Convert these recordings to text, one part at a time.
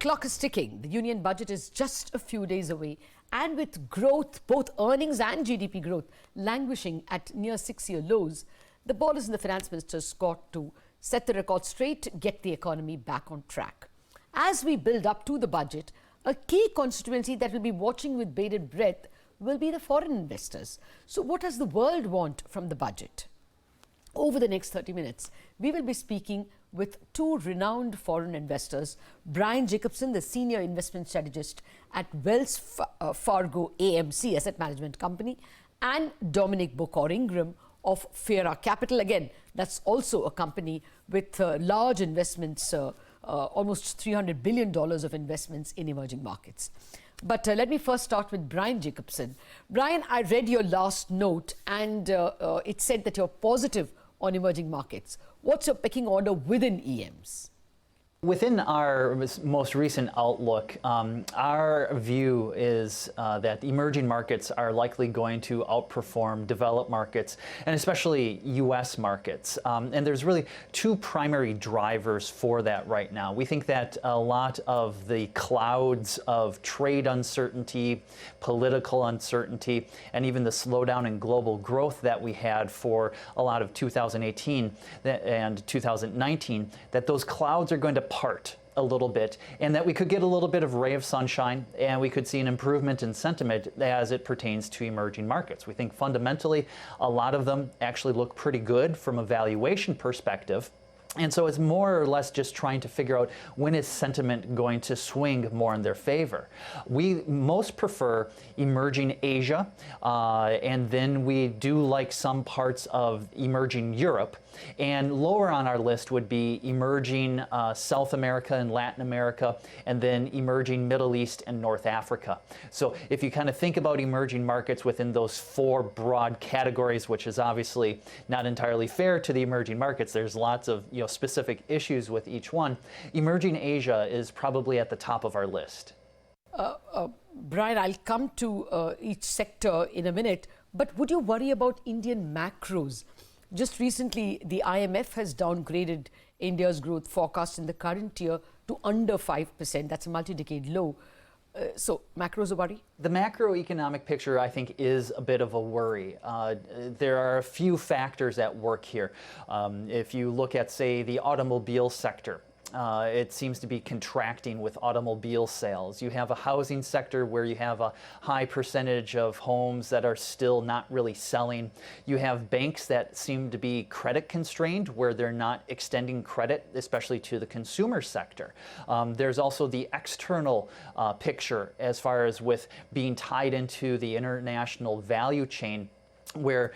clock is ticking. The union budget is just a few days away. And with growth, both earnings and GDP growth, languishing at near 6-year lows, the ball is in the finance minister's court to set the record straight, get the economy back on track. As we build up to the budget, a key constituency that will be watching with bated breath will be the foreign investors. So what does the world want from the budget? Over the next 30 minutes, we will be speaking with two renowned foreign investors, Brian Jacobsen, the senior investment strategist at Wells Fargo AMC Asset Management Company, and Dominic Bokor-Ingram of Fiera Capital. Again, that's also a company with large investments, almost $300 billion of investments in emerging markets. But let me first start with Brian Jacobsen. Brian, I read your last note and it said that you're positive on emerging markets. What's your pecking order within EMs? Within our most recent outlook, our view is that emerging markets are likely going to outperform developed markets, and especially U.S. markets. And there's really two primary drivers for that right now. We think that a lot of the clouds of trade uncertainty, political uncertainty, and even the slowdown in global growth that we had for a lot of 2018 and 2019, that those clouds are going to part a little bit, and that we could get a little bit of ray of sunshine, and we could see an improvement in sentiment as it pertains to emerging markets. We think fundamentally a lot of them actually look pretty good from a valuation perspective. And so it's more or less just trying to figure out when is sentiment going to swing more in their favor. We most prefer emerging Asia, and then we do like some parts of emerging Europe. And lower on our list would be emerging South America and Latin America, and then emerging Middle East and North Africa. So if you kind of think about emerging markets within those four broad categories, which is obviously not entirely fair to the emerging markets, there's lots of specific issues with each one. Emerging Asia is probably at the top of our list. Brian, I'll come to each sector in a minute, but would you worry about Indian macros? Just recently, the IMF has downgraded India's growth forecast in the current year to under 5%. That's a multi-decade low. So macros a worry? The macroeconomic picture, I think, is a bit of a worry. There are a few factors at work here. If you look at, say, the automobile sector, it seems to be contracting with automobile sales. You have a housing sector where you have a high percentage of homes that are still not really selling. You have banks that seem to be credit constrained, where they're not extending credit, especially to the consumer sector. There's also the external picture as far as with being tied into the international value chain, where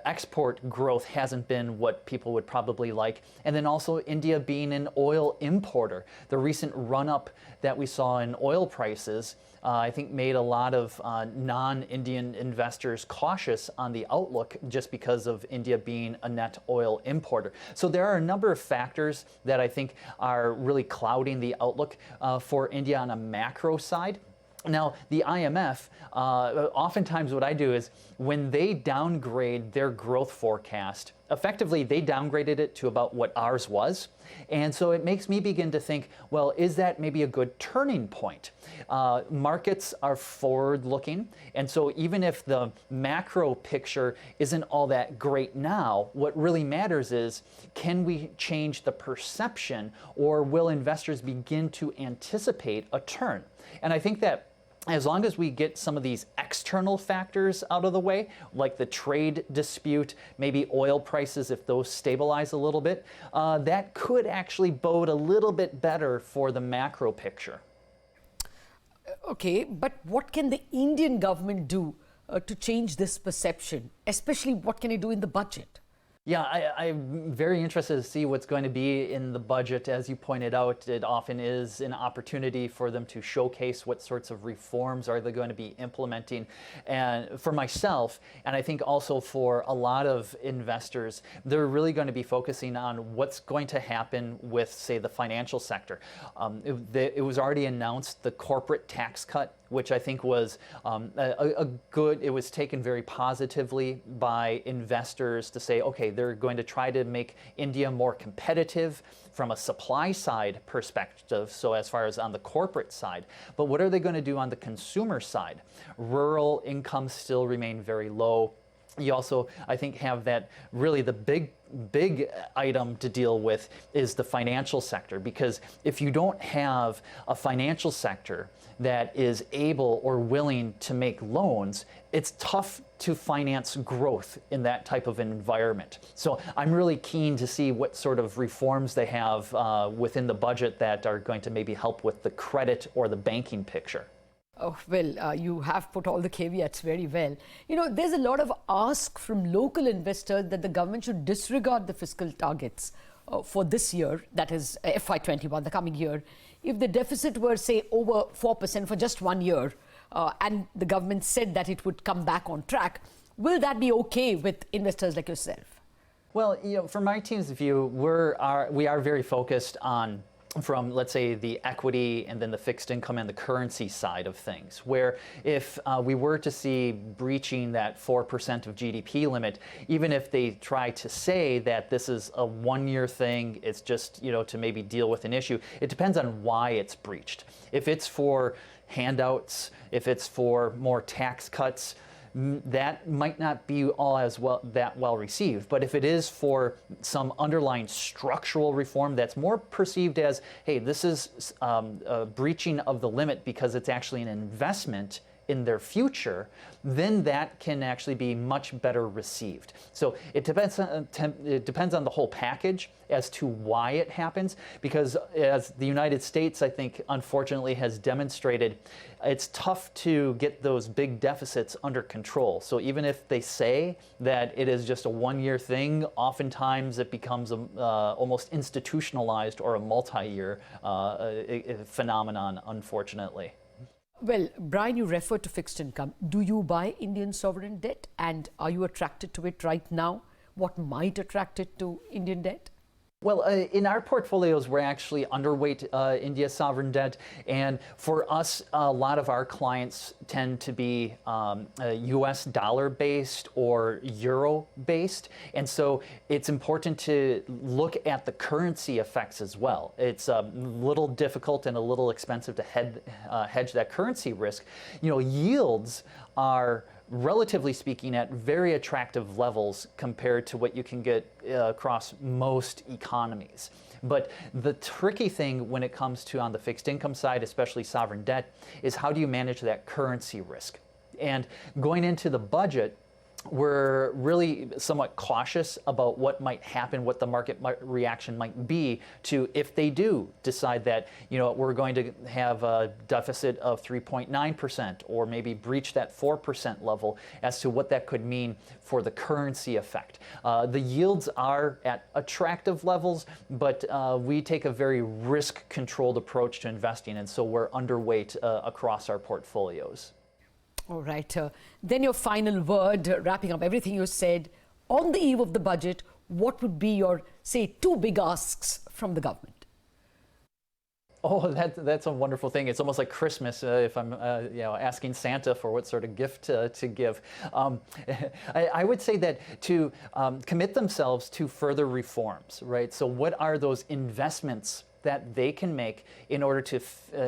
export growth hasn't been what people would probably like. And then also India being an oil importer. The recent run-up that we saw in oil prices, I think made a lot of non-Indian investors cautious on the outlook just because of India being a net oil importer. So there are a number of factors that I think are really clouding the outlook for India on a macro side. Now, the IMF, oftentimes what I do is when they downgrade their growth forecast, effectively they downgraded it to about what ours was. And so it makes me begin to think, well, is that maybe a good turning point? Markets are forward-looking, and so even if the macro picture isn't all that great now, what really matters is, can we change the perception, or will investors begin to anticipate a turn? And I think that as long as we get some of these external factors out of the way, like the trade dispute, maybe oil prices, if those stabilize a little bit, that could actually bode a little bit better for the macro picture. Okay, but what can the Indian government do to change this perception? Especially what can it do in the budget? Yeah, I'm very interested to see what's going to be in the budget. As you pointed out, it often is an opportunity for them to showcase what sorts of reforms are they going to be implementing. And for myself, and I think also for a lot of investors, they're really going to be focusing on what's going to happen with, say, the financial sector. It was already announced, the corporate tax cut, which I think was it was taken very positively by investors to say, okay, okay, they're going to try to make India more competitive from a supply side perspective, so as far as on the corporate side. But what are they going to do on the consumer side? Rural incomes still remain very low. You also, I think, have that really the big item to deal with is the financial sector, because if you don't have a financial sector that is able or willing to make loans, it's tough to finance growth in that type of an environment. So I'm really keen to see what sort of reforms they have within the budget that are going to maybe help with the credit or the banking picture. Oh, well, you have put all the caveats very well. You know, there's a lot of ask from local investors that the government should disregard the fiscal targets for this year, that is FY21, the coming year. If the deficit were, say, over 4% for just 1 year, and the government said that it would come back on track, will that be okay with investors like yourself? Well, you know, from my team's view, we are very focused on from, let's say, the equity and then the fixed income and the currency side of things, where if we were to see breaching that 4% of GDP limit, even if they try to say that this is a one-year thing, it's just, you know, to maybe deal with an issue, it depends on why it's breached. If it's for handouts, if it's for more tax cuts, that might not be all as well received. But if it is for some underlying structural reform that's more perceived as, hey, this is a breaching of the limit because it's actually an investment in their future, then that can actually be much better received. So it depends on the whole package as to why it happens, because as the United States, I think, unfortunately has demonstrated, it's tough to get those big deficits under control. So even if they say that it is just a one-year thing, oftentimes it becomes almost institutionalized or a multi-year phenomenon, unfortunately. Well, Brian, you referred to fixed income. Do you buy Indian sovereign debt? And are you attracted to it right now? What might attract it to Indian debt? Well, in our portfolios, we're actually underweight India sovereign debt. And for us, a lot of our clients tend to be US dollar-based or euro-based. And so it's important to look at the currency effects as well. It's a little difficult and a little expensive to hedge that currency risk. You know, yields are, relatively speaking, at very attractive levels compared to what you can get across most economies. But the tricky thing when it comes to on the fixed income side, especially sovereign debt, is how do you manage that currency risk? And going into the budget, we're really somewhat cautious about what might happen, what the market reaction might be to if they do decide that, you know, we're going to have a deficit of 3.9% or maybe breach that 4% level, as to what that could mean for the currency effect. The yields are at attractive levels, but we take a very risk-controlled approach to investing, and so we're underweight across our portfolios. All right. Then your final word, wrapping up everything you said, on the eve of the budget, what would be your, say, two big asks from the government? Oh, that's a wonderful thing. It's almost like Christmas if I'm you know, asking Santa for what sort of gift to give. I would say that to commit themselves to further reforms, right? So what are those investments that they can make in order to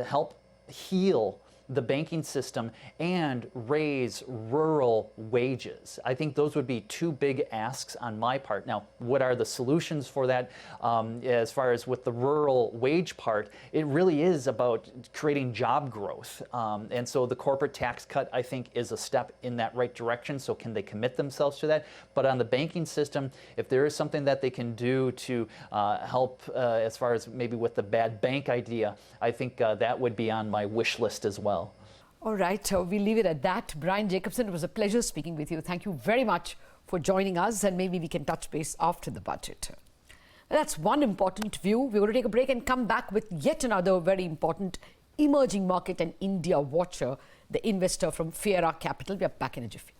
help heal the banking system and raise rural wages? I think those would be two big asks on my part. Now, what are the solutions for that? As far as with the rural wage part, it really is about creating job growth. And so the corporate tax cut, I think, is a step in that right direction. So can they commit themselves to that? But on the banking system, if there is something that they can do to help as far as maybe with the bad bank idea, I think that would be on my wish list as well. All right, we'll leave it at that. Brian Jacobsen, it was a pleasure speaking with you. Thank you very much for joining us, and maybe we can touch base after the budget. That's one important view. We're going to take a break and come back with yet another very important emerging market and India watcher, the investor from Fiera Capital. We are back in a jiffy.